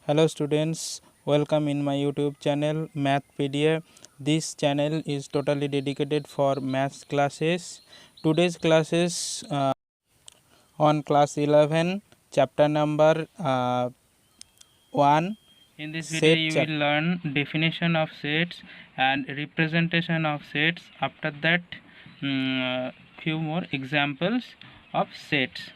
Hello students, welcome in my YouTube channel Mathpedia. This channel is totally dedicated for maths classes. Today's classes on class 11, chapter number 1. In this video you will learn definition of sets and representation of sets. After that few more examples of sets.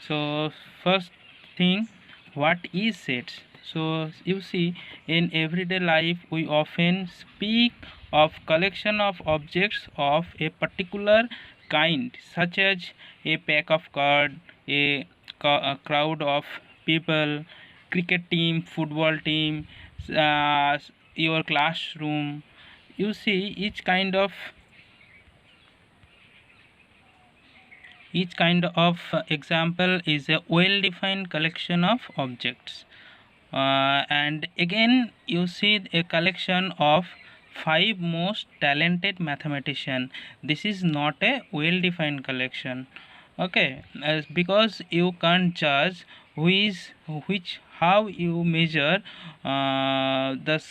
So first thing, what is sets? So you see, in everyday life we often speak of collection of objects of a particular kind, such as a pack of cards, a crowd of people, cricket team, football team, your classroom. You see, each kind of example is a well-defined collection of objects. And again you see a collection of 5 most talented mathematician. This is not a well-defined collection, okay, because you can't judge which how you measure the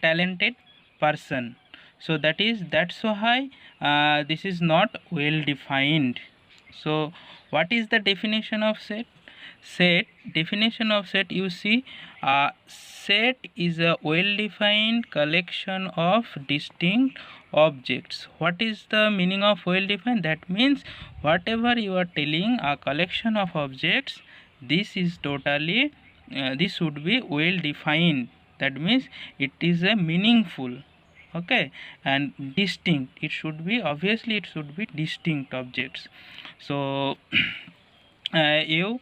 talented person. So that's so high. This is not well defined. So what is the definition of set? Definition of set, you see, set is a well defined collection of distinct objects. What is the meaning of well defined? That means whatever you are telling a collection of objects, this is totally this should be well defined. That means it is a meaningful, okay, and distinct. It should be, obviously it should be distinct objects. So you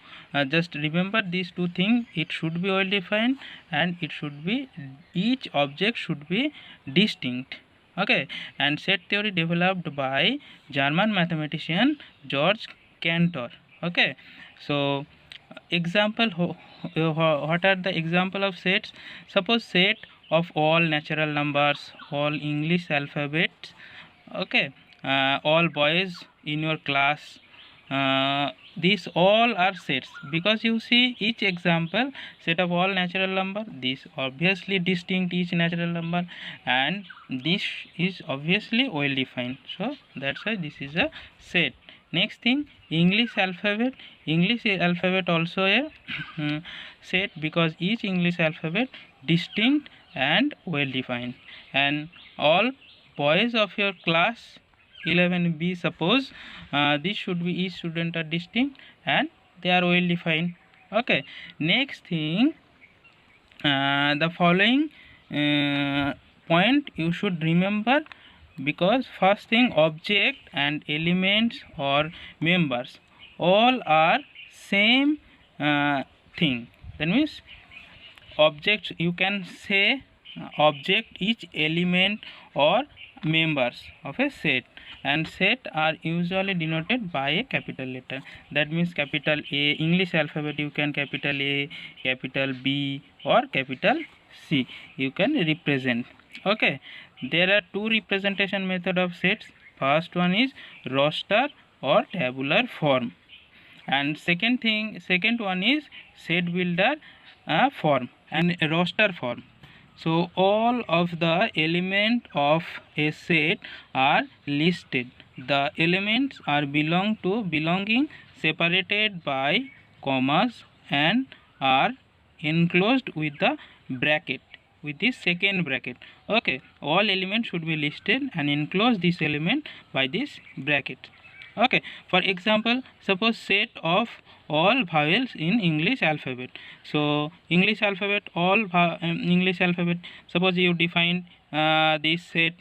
just remember these two things. It should be well defined and it should be, each object should be distinct, okay. And set theory developed by German mathematician George Cantor, okay. So example, what are the example of sets? Suppose set of all natural numbers, all English alphabets, okay, all boys in your class. These all are sets, because you see each example, set of all natural number, this obviously distinct each natural number, and this is obviously well defined. So that's why this is a set. Next thing, English alphabet also a set, because each English alphabet distinct and well defined. And all boys of your class 11B, suppose this should be, each student are distinct and they are well defined, okay. Next thing, the following point you should remember, because first thing, object and elements or members all are same thing. That means objects, you can say object, each element or members of a set, and set are usually denoted by a capital letter. That means capital A, English alphabet you can capital A, capital B or capital C you can represent, okay. There are two representation method of sets. First one is roster or tabular form, and second one is set builder form and roster form. So all of the elements of a set are listed. The elements are belonging separated by commas and are enclosed with the bracket, with this second bracket, okay. All elements should be listed and enclose this element by this bracket, okay. For example, suppose set of all vowels in English alphabet. So English alphabet, English alphabet, suppose you define this set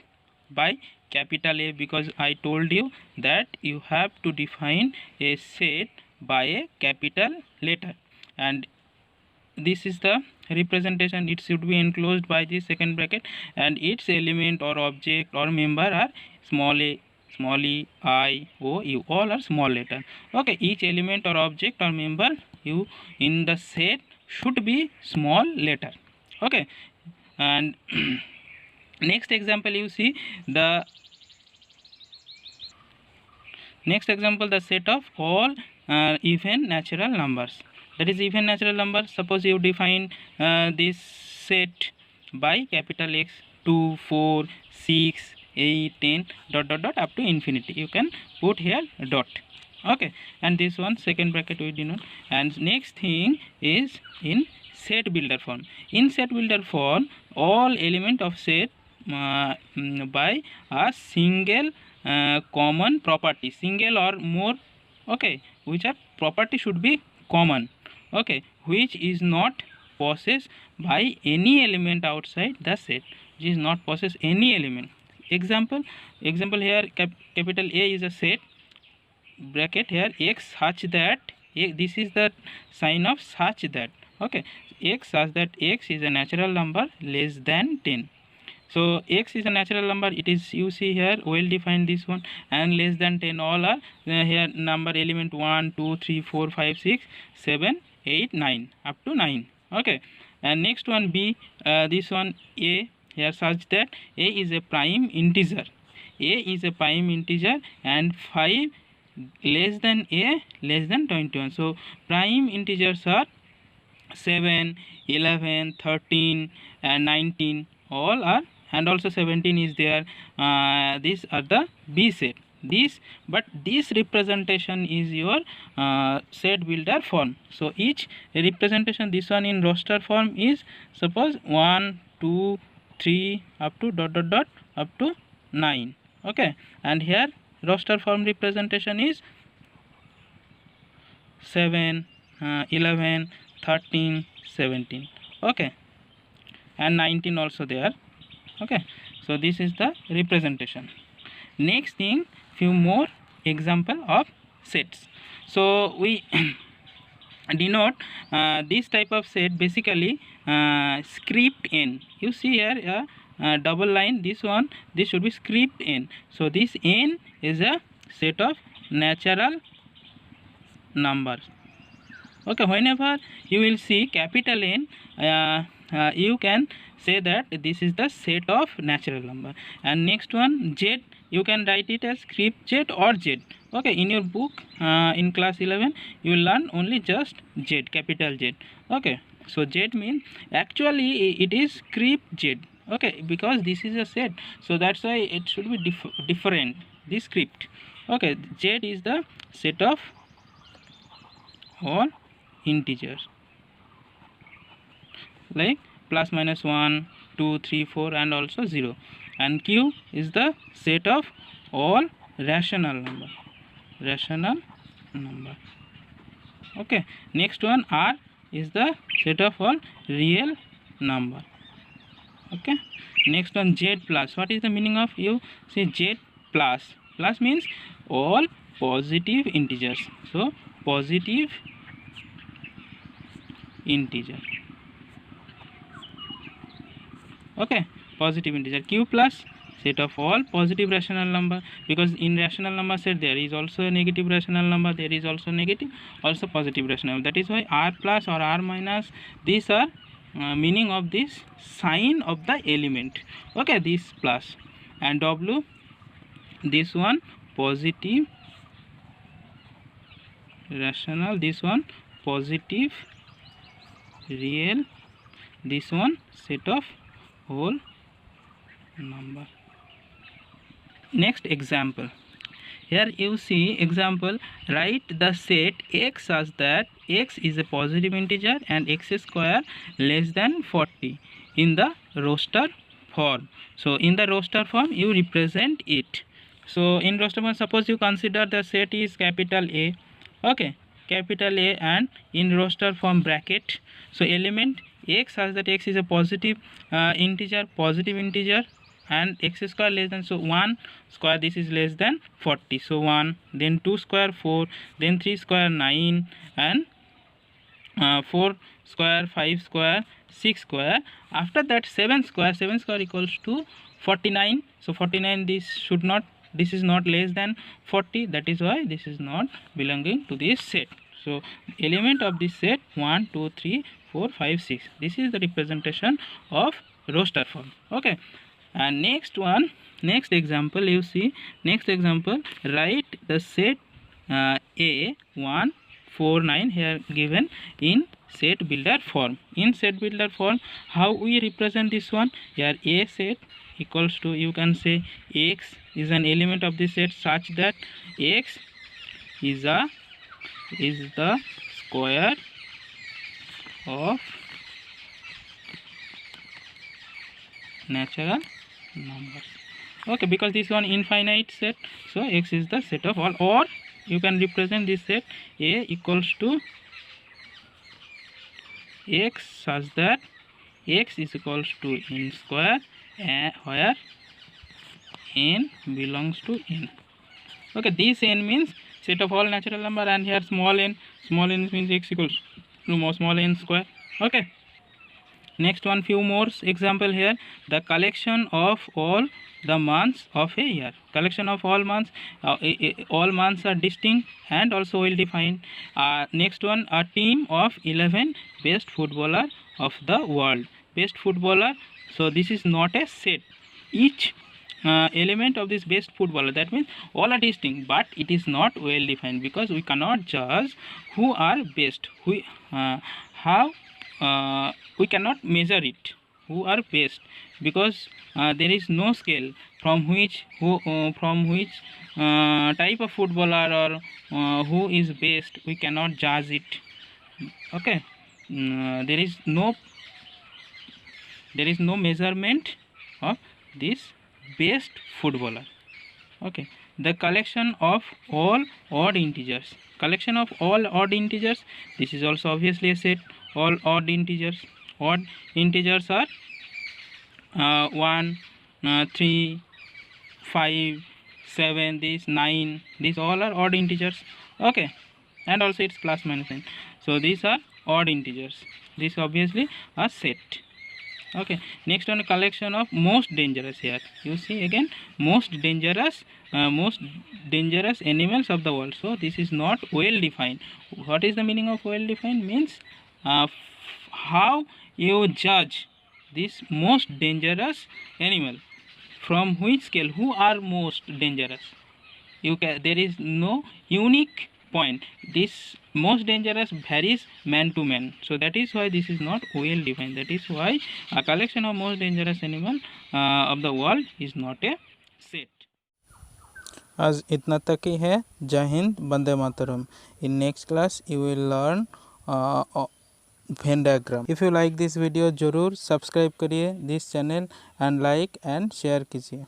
by capital A, because I told you that you have to define a set by a capital letter, and this is the representation. It should be enclosed by the second bracket, and its element or object or member are small a, small e, I, O, U, all are small letter, okay. Each element or object or member you in the set should be small letter, okay. And next example, you see the next example, the set of all even natural numbers. that is even natural number. Suppose you define this set by capital X, 2, 4, 6, 8, 10 dot dot dot up to infinity. You can put here dot. Okay, and this one second bracket we denote. And next thing is in set builder form. In set builder form, all element of set by a single common property, single or more, okay, which are property should be common, okay, which is not possessed by any element outside the set, which is not possess any element. Example here, capital A is a set, bracket here X such that this is the sign of such that, okay, X such that X is a natural number less than 10. So X is a natural number, it is, you see here, well defined this one, and less than 10 all are here number element 1 2 3 4 5 6 7 8 9 up to 9. Okay, and next one B, this one A here such that A is a prime integer, A is a prime integer and 5 less than A less than 21. So prime integers are 7, 11, 13 and 19 all are, and also 17 is there. These are the B set. This, but this representation is your set builder form. So each representation, this one in roster form is suppose 1 2 3 up to dot dot dot up to 9. Okay, and here roster form representation is 7, 11, 13, 17. Okay, and 19 also there. Okay, so this is the representation. Next thing, few more example of sets. So we denote this type of set basically script n. You see here double line, this one, this should be script n. So this n is a set of natural numbers. Okay, whenever you will see capital N, you can say that this is the set of natural number. And next one Z, you can write it as script Z or Z. Okay, in your book in class 11 you will learn only just Z, capital Z. Okay, so Z means actually it is script Z. Okay, because this is a set, so that's why it should be different, this script. Okay, Z is the set of all integers like plus minus 1 2 3 4 and also 0, and Q is the set of all rational number. Okay, next one R is the set of all real number. Okay, next one Z plus. What is the meaning of, you say Z plus? Plus means all positive integers, so positive integer. Okay, positive integer. Q plus, set of all positive rational number, because in rational number set there is also a negative rational number, there is also negative, also positive rational. That is why R plus or R minus, these are meaning of this sign of the element. Okay, this plus. And W, this one positive rational, this one positive real, this one set of whole number. Next example, here you see example, write the set X such that X is a positive integer and X square less than 40 in the roster form. So in the roster form you represent it. So in roster form, suppose you consider the set is capital A. Okay, capital A, and in roster form bracket, so element X such that X is a positive integer, and X square less than, so 1 square, this is less than 40, so 1, then 2 square 4, then 3 square 9, and 4 square 5 square 6 square. After that 7 square equals to 49. So 49, this should not, this is not less than 40, that is why this is not belonging to this set. So element of this set 1 2 3 4 5 6, this is the representation of roster form. Okay, and next one, next example, you see, next example, write the set A 1 4 9 here given in set builder form. In set builder form, how we represent this one? Here A set equals to, you can say, x is an element of the set such that x is the square of natural numbers. Okay, because this one infinite set, so x is the set of all. Or you can represent this set A equals to x such that x is equals to n square, where n belongs to n. Okay, this n means set of all natural number, and here small n means x equals to small n square. Okay, next one, few more example here. The collection of all the months of a year. Collection of all months, all months are distinct and also well defined. Next one, a team of 11 best footballer of the world. Best footballer, so this is not a set. Each element of this best footballer, that means all are distinct, but it is not well defined, because we cannot judge who are best. We cannot measure it who are best, because there is no scale from which type of footballer or who is best, we cannot judge it. Okay, there is no measurement of this best footballer. Okay, the collection of all odd integers. Collection of all odd integers, this is also obviously a set. All odd integers are 1 3 5 7, this 9, these all are odd integers. Okay, and also it's plus minus 9, so these are odd integers. This obviously a set. Okay, next one, collection of most dangerous. Here you see again most dangerous animals of the world. So this is not well defined. What is the meaning of well defined? Means how you judge this most dangerous animal, from which scale, who are most dangerous. There is no unique point. This most dangerous varies man to man, so that is why this is not well defined. That is why a collection of most dangerous animal of the world is not a set. आज इतना तक ही है. जय Hind, Vande Mataram. In next class you will learn Venn diagram. If you like this video, जरूर subscribe करिए this channel and like and share कीजिए.